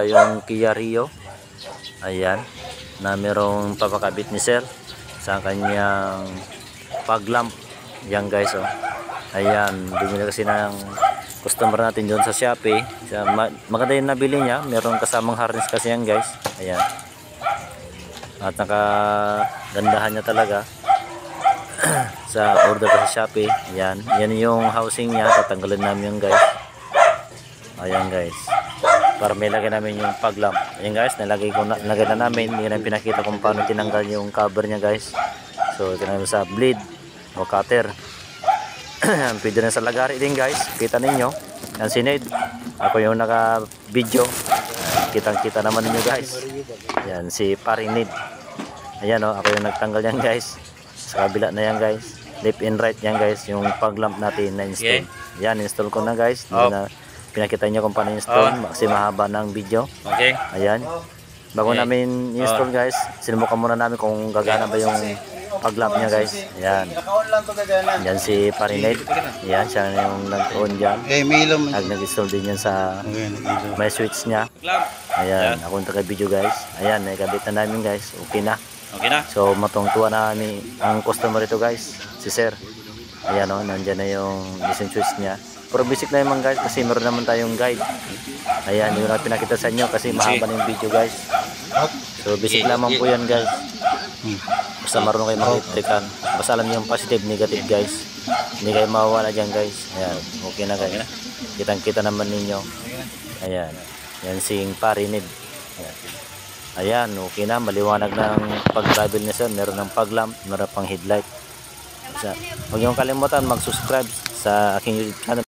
Ito yung Kia Rio. Ayan, na merong papakabit ni sir sa kanyang fog lamp. Yan guys, oh. Ayan, bumili kasi ng customer natin doon sa Shopee. Maganda yung nabili niya. Merong kasamang harness kasi yan guys. Ayan. At nakagandahan niya talaga sa order ko sa Shopee. Ayan. Yan yung housing niya. Tatanggalin namin yung guys. Ayan guys. Para may lagay namin yung fog lamp. Ayan guys. Nalagay na namin. Yan ang pinakita kung paano tinanggal yung cover niya guys. So tinanggal sa blade o cutter. Pwede na sa lagari din guys. Kita ninyo. Yan si Ned. Ako yung naka video. Kitang kita naman ninyo guys. Yan si paring Ned. Ayan o. Ako yung nagtanggal yan guys. Sa kabila na yan guys. Left and right yan guys. Yung fog lamp natin na install. Yan install ko na guys. Na pinakita nyo kung paano install. Kasi mahaba ng video. Okay. Ayan. Bago namin install guys. Sinubukan muna namin kung gagana ba yung fog lamp niya guys. Ayan. Yan si Parinate. Ayan, siya yung nag-on dyan. Nag-install din yan sa may switch niya. Ayan, ako yung taga-video guys. Ayan, nakikabit na namin guys. Okay na. Okay na. So matungtuwa na ang customer ito guys. Si sir. Ayan o, nandyan na yung listen switch niya. Pero basic na naman guys kasi meron naman tayong guide. Ayan, yung na pinakita sa inyo kasi mahaba na yung video guys. So basic lamang po yan guys. Basta marunong kayo mag-electrical. Basta alam niyo yung positive, negative guys. Hindi kayo mawawala dyan guys. Ayan, okay na guys. Kitang kita naman ninyo. Ayan, yan sing Parinid. Ayan, okay na. Maliwanag ng pag-travel niya sir. Meron ng fog lamp, meron pang headlight. Huwag niyong kalimutan mag-subscribe sa aking YouTube channel.